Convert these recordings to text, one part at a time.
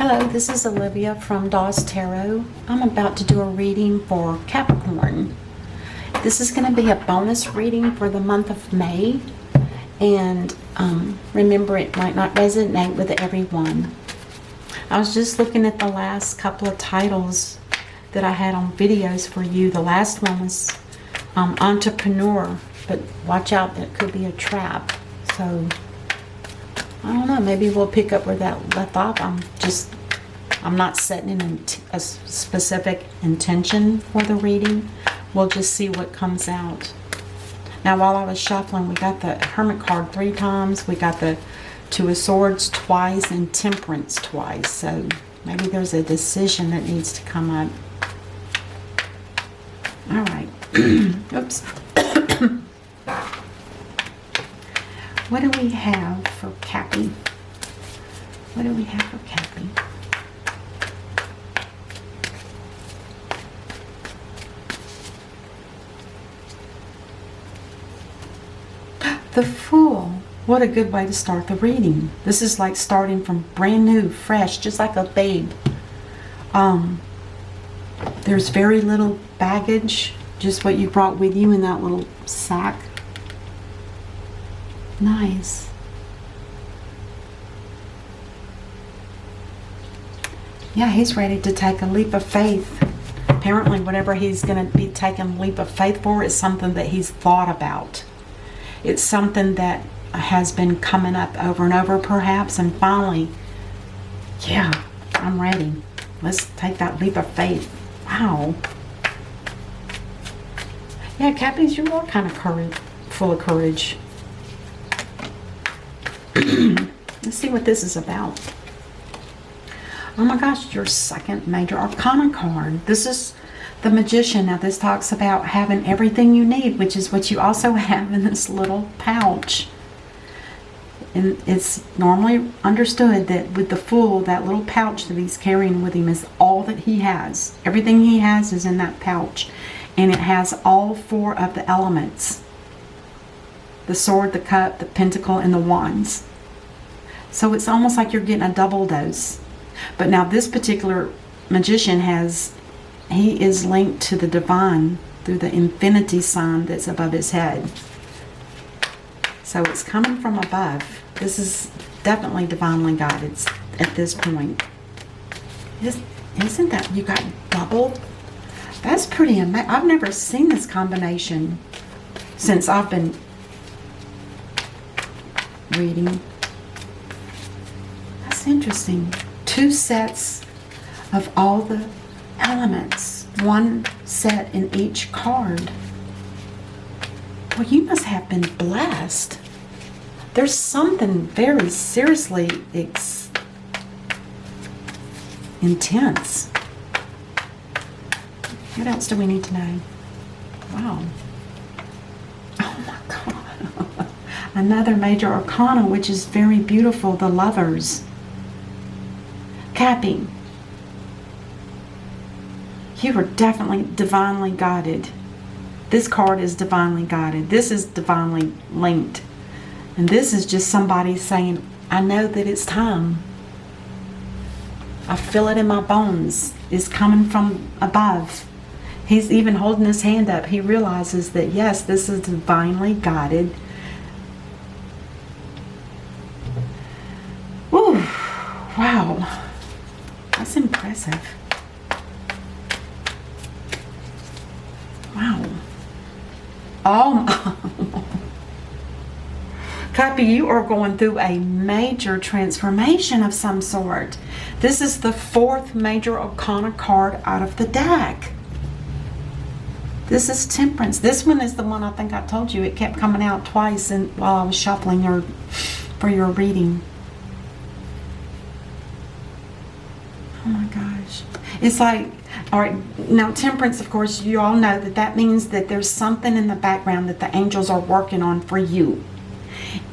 Hello, this is Olivia from Dawes Tarot. I'm about to do a reading for Capricorn. This is going to be a bonus reading for the month of May. And remember, it might not resonate with everyone. I was just looking at the last couple of titles that I had on videos for you. The last one was entrepreneur, but watch out, it could be a trap. So I don't know, maybe we'll pick up where that left off. I'm not setting a specific intention for the reading. We'll just see what comes out. Now, while I was shuffling, we got the Hermit card 3 times. We got the Two of Swords twice and Temperance twice. So maybe there's a decision that needs to come up. All right. Oops. What do we have for Cappy? What do we have for Cappy? The Fool. What a good way to start the reading. This is like starting from brand new, fresh, just like a babe. There's very little baggage, just what you brought with you in that little sack. Nice. Yeah, he's ready to take a leap of faith. Apparently, whatever he's going to be taking a leap of faith for is something that he's thought about. It's something that has been coming up over and over, perhaps, and finally, yeah, I'm ready. Let's take that leap of faith. Wow. Yeah, Cappies, you are kind of full of courage. Let's see what this is about. Oh my gosh, your second major arcana card. This is the Magician. Now this talks about having everything you need, which is what you also have in this little pouch. And it's normally understood that with the Fool, that little pouch that he's carrying with him is all that he has. Everything he has is in that pouch. And it has all 4 of the elements. The Sword, the Cup, the Pentacle, and the Wands. So it's almost like you're getting a double dose. But now this particular Magician he is linked to the divine through the infinity sign that's above his head. So it's coming from above. This is definitely divinely guided at this point. Isn't that, you got double? That's pretty amazing. I've never seen this combination since I've been reading. That's interesting. 2 sets of all the elements. 1 set in each card. Well, you must have been blessed. There's something very seriously intense. What else do we need to know? Wow. Oh my God. Another major arcana, which is very beautiful, the Lovers. Cappy, you are definitely divinely guided. This card is divinely guided. This is divinely linked. And this is just somebody saying, I know that it's time. I feel it in my bones. It's coming from above. He's even holding his hand up. He realizes that, yes, this is divinely guided. Woo! Wow. That's impressive. Wow. Oh, Cappy, you are going through a major transformation of some sort. This is the 4th major arcana card out of the deck. This is Temperance. This one is the one I think I told you. It kept coming out twice while I was shuffling for your reading. Oh my gosh. It's like, all right, now Temperance, of course, you all know that means that there's something in the background that the angels are working on for you.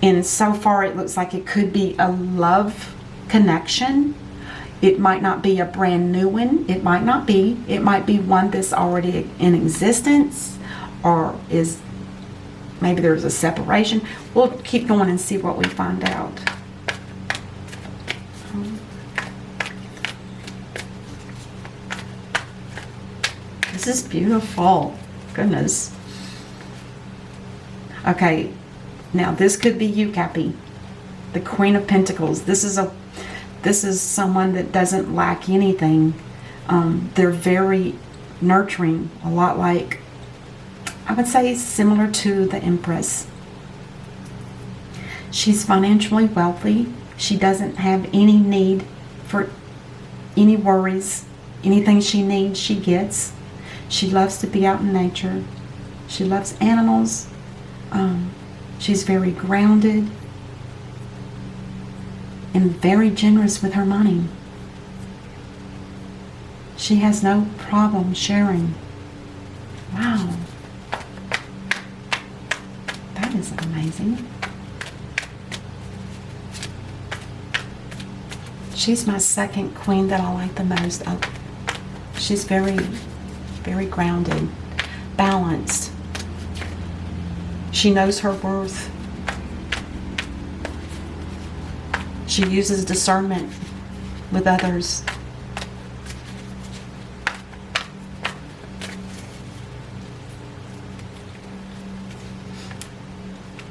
And so far it looks like it could be a love connection. It might not be a brand new one. It might not be. It might be one that's already in existence, or maybe there's a separation. We'll keep going and see what we find out. This is beautiful. Goodness. Okay, now this could be you, Cappy. The Queen of Pentacles. This is someone that doesn't lack anything. They're very nurturing, a lot like, I would say, similar to the Empress. She's financially wealthy. She doesn't have any need for any worries. Anything she needs, she gets. She loves to be out in nature. She loves animals. She's very grounded and very generous with her money. She has no problem sharing. Wow. That is amazing. She's my second queen that I like the most. She's very, very grounded, balanced. She knows her worth. She uses discernment with others.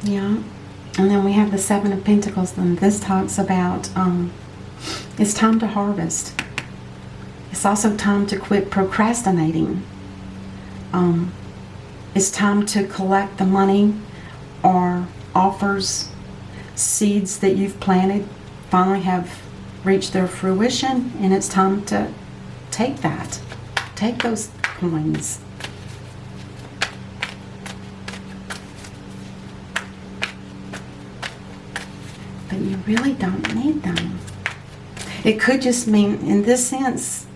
Yeah. And then we have the Seven of Pentacles. And this talks about it's time to harvest. It's also time to quit procrastinating. It's time to collect the money or offers, seeds that you've planted finally have reached their fruition, and it's time to take that. Take those coins. But you really don't need them. It could just mean, in this sense,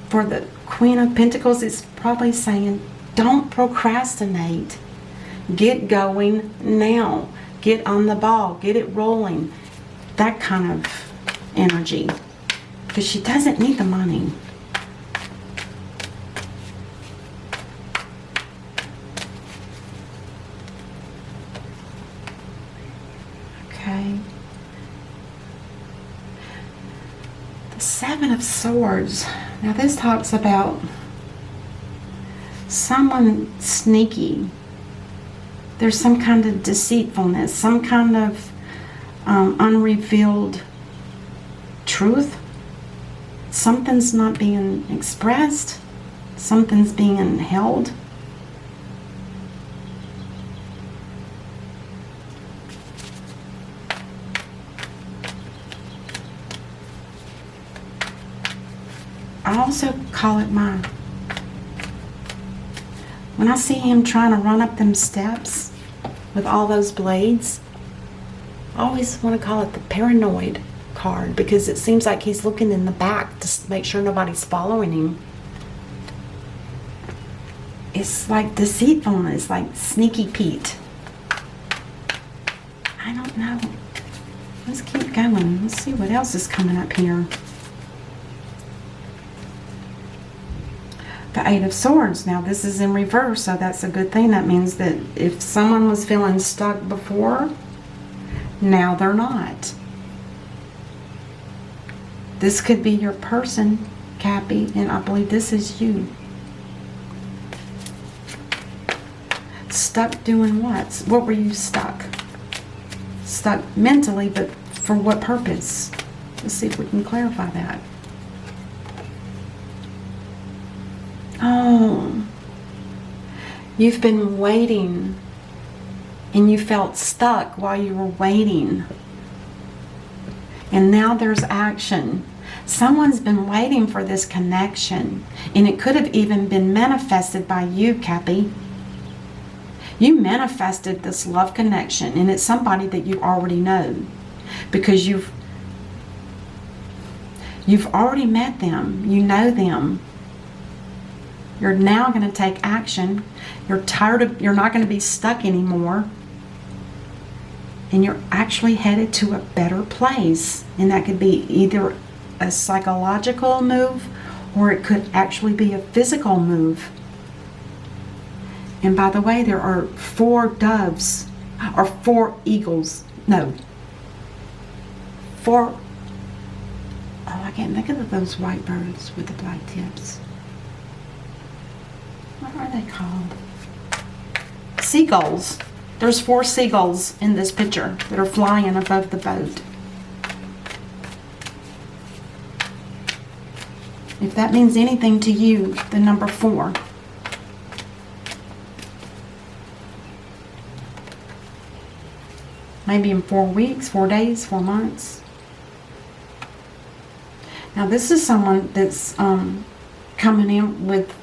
for the Queen of Pentacles, it's probably saying, don't procrastinate. Get going now. Get on the ball. Get it rolling. That kind of energy. Because she doesn't need the money. Okay. The Seven of Swords. Now this talks about someone sneaky. There's some kind of deceitfulness, some kind of unrevealed truth. Something's not being expressed. Something's being held. I also call it mine. When I see him trying to run up them steps with all those blades, I always want to call it the paranoid card, because it seems like he's looking in the back to make sure nobody's following him. It's like deceitfulness, like sneaky Pete. I don't know. Let's keep going. Let's see what else is coming up here. The Eight of Swords. Now this is in reverse, so that's a good thing. That means that if someone was feeling stuck before, now they're not. This could be your person, Cappy, and I believe this is you. Stuck doing what? What were you stuck? Stuck mentally, but for what purpose? Let's see if we can clarify that. Oh, you've been waiting and you felt stuck while you were waiting. And now there's action. Someone's been waiting for this connection, and it could have even been manifested by you, Cappy. You manifested this love connection, and it's somebody that you already know, because you've already met them. You know them. You're now going to take action. You're tired of, you're not going to be stuck anymore. And you're actually headed to a better place. And that could be either a psychological move, or it could actually be a physical move. And by the way, there are 4 doves, or 4 eagles. No. 4, oh, I can't think of those white birds with the black tips. What are they called? Seagulls. There's 4 seagulls in this picture that are flying above the boat. If that means anything to you, the number 4. Maybe in 4 weeks, 4 days, 4 months. Now this is someone that's coming in with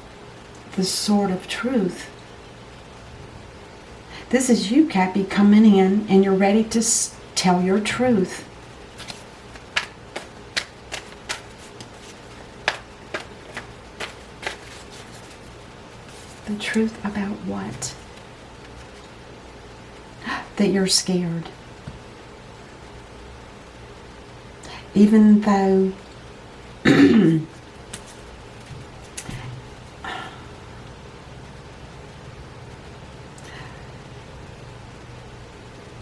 the sword of truth. This is you, Cappy, coming in and you're ready to tell your truth. The truth about what? That you're scared. Even though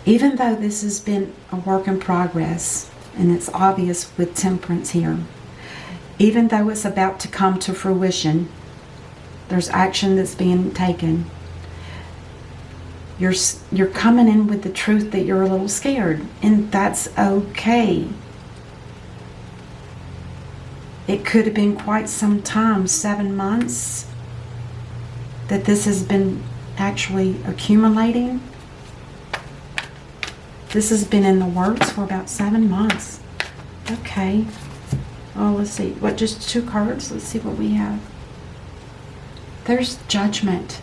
even though this has been a work in progress, and it's obvious with temperance here, even though it's about to come to fruition, there's action that's being taken. You're coming in with the truth that you're a little scared, and that's okay. It could have been quite some time, 7 months, that this has been actually accumulating. This has been in the works for about 7 months. Okay. Oh, let's see. What, just 2 cards? Let's see what we have. There's judgment.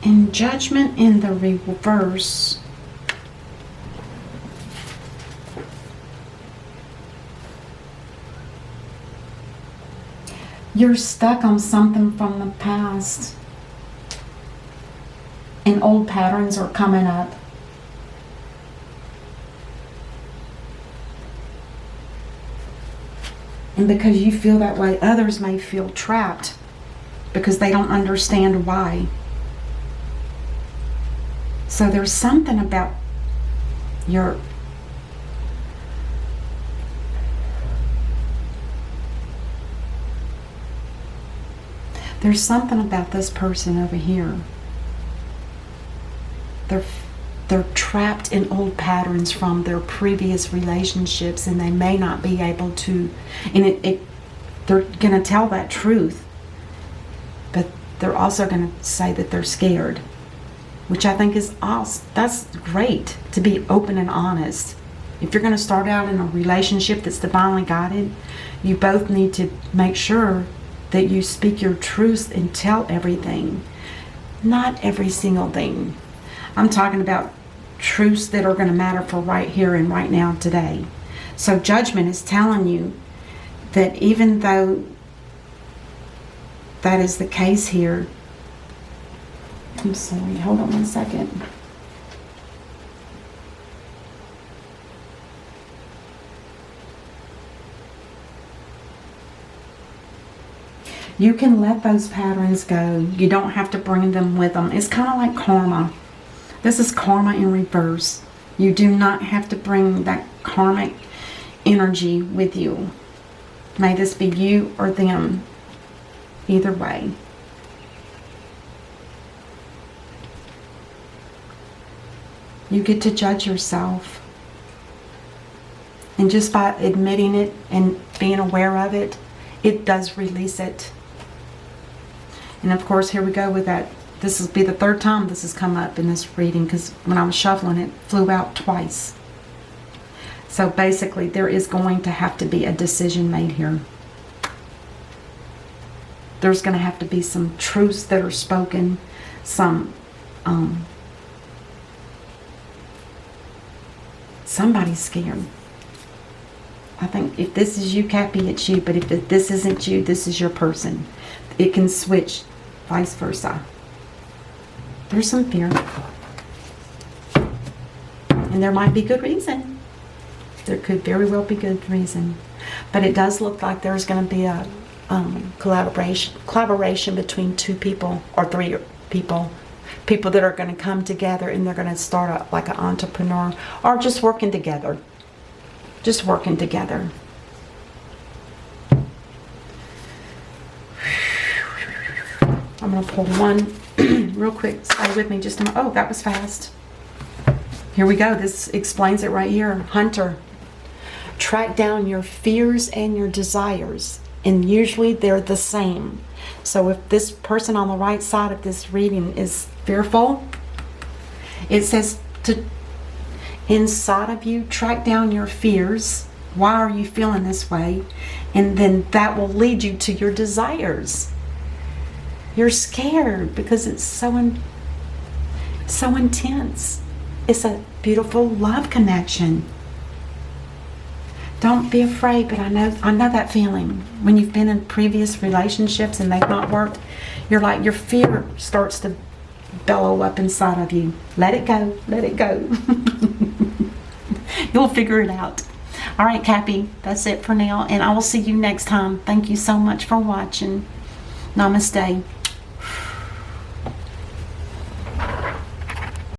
And judgment in the reverse. You're stuck on something from the past. And old patterns are coming up. And because you feel that way, others may feel trapped because they don't understand why. So there's something about your there's something about this person over here. They're trapped in old patterns from their previous relationships, and they may not be able to, and they're going to tell that truth, but they're also going to say that they're scared, which I think is awesome. That's great to be open and honest. If you're going to start out in a relationship that's divinely guided, you both need to make sure that you speak your truth and tell everything. Not every single thing. I'm talking about truths that are going to matter for right here and right now today. So judgment is telling you that even though that is the case here, I'm sorry, hold on 1 second. You can let those patterns go. You don't have to bring them with them. It's kind of like karma. This is karma in reverse. You do not have to bring that karmic energy with you. May this be you or them. Either way. You get to judge yourself. And just by admitting it and being aware of it, it does release it. And of course, here we go with that. This will be the 3rd time this has come up in this reading, because when I was shuffling, it flew out twice. So basically, there is going to have to be a decision made here. There's going to have to be some truths that are spoken, some somebody's scared. I think if this is you, Cappy, it's you. But if this isn't you, this is your person. It can switch vice versa. There's some fear. And there might be good reason. There could very well be good reason. But it does look like there's going to be a collaboration between 2 people or 3 people. People that are going to come together and they're going to start like an entrepreneur, or just working together. Just working together. I'm going to pull one real quick. Stay with me just a moment. Oh, that was fast. Here we go. This explains it right here. Hunter. Track down your fears and your desires, and usually they're the same. So if this person on the right side of this reading is fearful, it says to inside of you, track down your fears. Why are you feeling this way? And then that will lead you to your desires. You're scared because it's so intense. It's a beautiful love connection. Don't be afraid, but I know that feeling. When you've been in previous relationships and they've not worked, you're like, your fear starts to bellow up inside of you. Let it go. Let it go. You'll figure it out. All right, Cappy, that's it for now, and I will see you next time. Thank you so much for watching. Namaste.